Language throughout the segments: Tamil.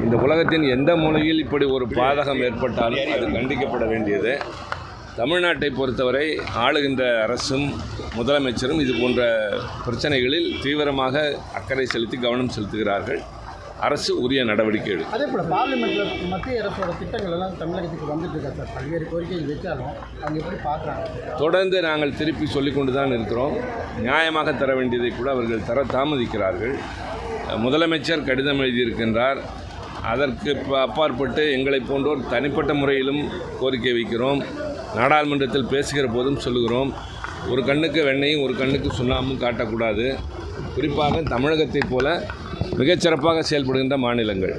இந்த உலகத்தின் எந்த மூலையில் இப்படி ஒரு பாதகம் ஏற்பட்டாலும் அது கண்டிக்கப்பட வேண்டியது. தமிழ்நாட்டை பொறுத்தவரை ஆளுகின்ற அரசும் முதலமைச்சரும் இது போன்ற பிரச்சனைகளில் தீவிரமாக அக்கறை செலுத்தி கவனம் செலுத்துகிறார்கள். அரசு உரிய நடவடிக்கை எடுக்கும். அதே போல் பார்லிமெண்ட்டில் மத்திய அரசோட திட்டங்கள் எல்லாம் தமிழகத்துக்கு வந்துட்டு இருக்கா சார்? பல்வேறு கோரிக்கைகள் வச்சாலும் அவங்க எப்படி பார்க்குறாங்க? தொடர்ந்து நாங்கள் திருப்பி சொல்லிக் கொண்டு தான் இருக்கிறோம். நியாயமாக தர வேண்டியதை கூட அவர்கள் தர தாமதிக்கிறார்கள். முதலமைச்சர் கடிதம் எழுதியிருக்கின்றார். அதற்கு அப்பாற்பட்டு எங்களை போன்றோர் தனிப்பட்ட முறையிலும் கோரிக்கை வைக்கிறோம். நாடாளுமன்றத்தில் பேசுகிற போதும் சொல்லுகிறோம், ஒரு கண்ணுக்கு வெண்ணையும் ஒரு கண்ணுக்கு சுண்ணாமும் காட்டக்கூடாது. குறிப்பாக தமிழகத்தைப் போல மிகச்சிறப்பாக செயல்படுகின்ற மாநிலங்கள்,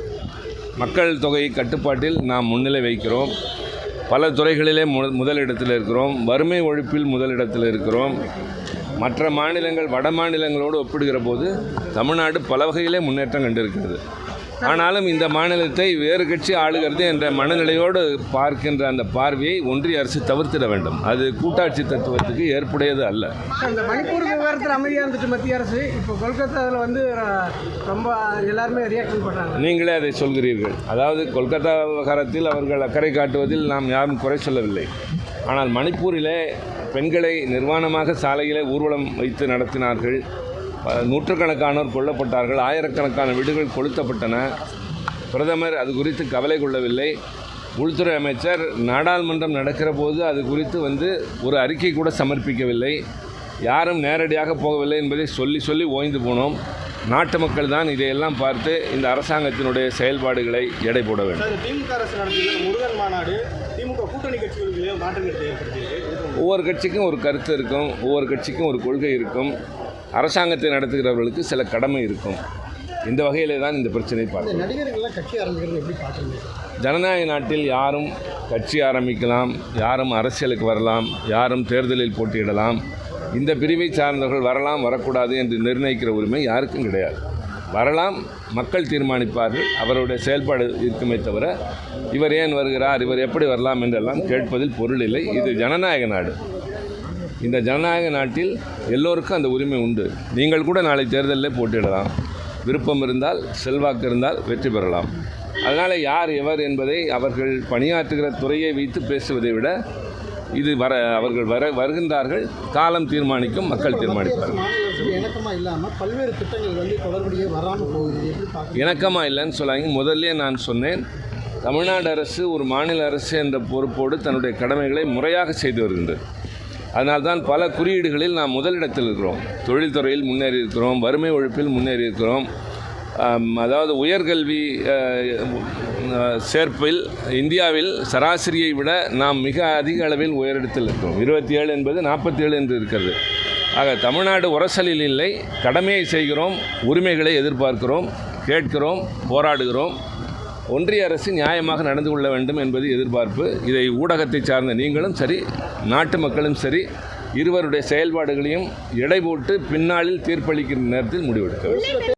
மக்கள் தொகை கட்டுப்பாட்டில் நாம் முன்னிலை வைக்கிறோம். பல துறைகளிலே முதலிடத்தில் இருக்கிறோம். வறுமை ஒழிப்பில் முதலிடத்தில் இருக்கிறோம். மற்ற மாநிலங்கள் வட மாநிலங்களோடு ஒப்பிடுகிற போது தமிழ்நாடு பல வகையிலே முன்னேற்றம் கண்டிருக்கிறது. ஆனாலும் இந்த மாநிலத்தை வேறு கட்சி ஆளுகிறது என்ற மனநிலையோடு பார்க்கின்ற அந்த பார்வையை ஒன்றிய அரசு தவிர்த்திட வேண்டும். அது கூட்டாட்சி தத்துவத்துக்கு ஏற்புடையது அல்ல. இந்த மணிப்பூர் விவகாரத்தில் அமைதியாக இருந்துட்டு மத்திய அரசு இப்போ கொல்கத்தாவில் ரொம்ப எல்லாருமே ரியாக்ஷன் பண்ணுறாங்க. நீங்களே அதை சொல்கிறீர்கள். அதாவது கொல்கத்தா விவகாரத்தில் அவர்கள் அக்கறை காட்டுவதில் நாம் யாரும் குறை சொல்லவில்லை. ஆனால் மணிப்பூரிலே பெண்களை நிர்வாணமாக சாலையிலே ஊர்வலம் வைத்து நடத்தினார்கள். நூற்றுக்கணக்கானோர் கொல்லப்பட்டார்கள். ஆயிரக்கணக்கான வீடுகள் கொளுத்தப்பட்டன. பிரதமர் அது குறித்து கவலை கொள்ளவில்லை. உள்துறை அமைச்சர் நாடாளுமன்றம் நடக்கிற போது அது குறித்து ஒரு அறிக்கை கூட சமர்ப்பிக்கவில்லை. யாரும் நேரடியாக போகவில்லை என்பதை சொல்லி ஓய்ந்து போனோம். நாட்டு மக்கள் தான் இதையெல்லாம் பார்த்து இந்த அரசாங்கத்தினுடைய செயல்பாடுகளை எடை போட வேண்டும். திமுக அரசு நடத்திய முருகன் மாநாடு திமுக கூட்டணி கட்சிகளுக்கு மாற்றங்களை ஏற்படுத்தியது. ஒவ்வொரு கட்சிக்கும் ஒரு கருத்து இருக்கும், ஒவ்வொரு கட்சிக்கும் ஒரு கொள்கை இருக்கும். அரசாங்கத்தை நடத்துகிறவர்களுக்கு சில கடமை இருக்கும். இந்த வகையிலே தான் இந்த பிரச்சனை பார்க்கணும். நடிகர்கள்லாம் கட்சி ஆரம்பிக்கிறது எப்படி பார்க்குறீங்க? ஜனநாயக நாட்டில் யாரும் கட்சி ஆரம்பிக்கலாம், யாரும் அரசியலுக்கு வரலாம், யாரும் தேர்தலில் போட்டியிடலாம். இந்த பிரிவை சார்ந்தவர்கள் வரலாம் வரக்கூடாது என்று நிர்ணயிக்கிற உரிமை யாருக்கும் கிடையாது. வரலாம், மக்கள் தீர்மானிப்பார்கள். அவருடைய செயல்பாடு இருக்குமே தவிர இவர் ஏன் வருகிறார், இவர் எப்படி வரலாம் என்றெல்லாம் கேட்பதில் பொருள் இல்லை. இது ஜனநாயக நாடு. இந்த ஜனநாயக நாட்டில் எல்லோருக்கும் அந்த உரிமை உண்டு. நீங்கள் கூட நாளை தேர்தலில் போட்டியிடலாம். விருப்பம் இருந்தால், செல்வாக்கு இருந்தால் வெற்றி பெறலாம். அதனால் யார் எவர் என்பதை அவர்கள் பணியாற்றுகிற துறையை வைத்து பேசுவதை விட இது அவர்கள் வருகின்றார்கள், காலம் தீர்மானிக்கும், மக்கள் தீர்மானிப்பார்கள். இணக்கமாக இல்லாமல் பல்வேறு திட்டங்கள் தொடர்புடைய வராமல் போகுது. இணக்கமாக இல்லைன்னு சொல்லாங்க. முதல்ல நான் சொன்னேன், தமிழ்நாடு அரசு ஒரு மாநில அரசு என்ற பொறுப்போடு தன்னுடைய கடமைகளை முறையாக செய்து வருகின்றது. அதனால்தான் பல குறியீடுகளில் நாம் முதலிடத்தில் இருக்கிறோம். தொழில்துறையில் முன்னேறி இருக்கிறோம், வறுமை ஒழிப்பில் முன்னேறி இருக்கிறோம். அதாவது உயர்கல்வி சேர்ப்பில் இந்தியாவில் சராசரியை விட நாம் மிக அதிக அளவில் உயரிடத்தில் இருக்கிறோம். 27 என்பது 47 என்று இருக்கிறது. ஆக தமிழ்நாடு உரசலில் இல்லை, கடமையை செய்கிறோம், உரிமைகளை எதிர்பார்க்கிறோம், கேட்கிறோம், போராடுகிறோம். ஒன்றிய அரசு நியாயமாக நடந்து கொள்ள வேண்டும் என்பது எதிர்பார்ப்பு. இதை ஊடகத்தை சார்ந்த நீங்களும் சரி, நாட்டு மக்களும் சரி, இருவருடைய செயல்பாடுகளையும் எடை போட்டு பின்னாளில் தீர்ப்பளிக்கிற நேரத்தில் முடிவெடுக்க வேண்டும்.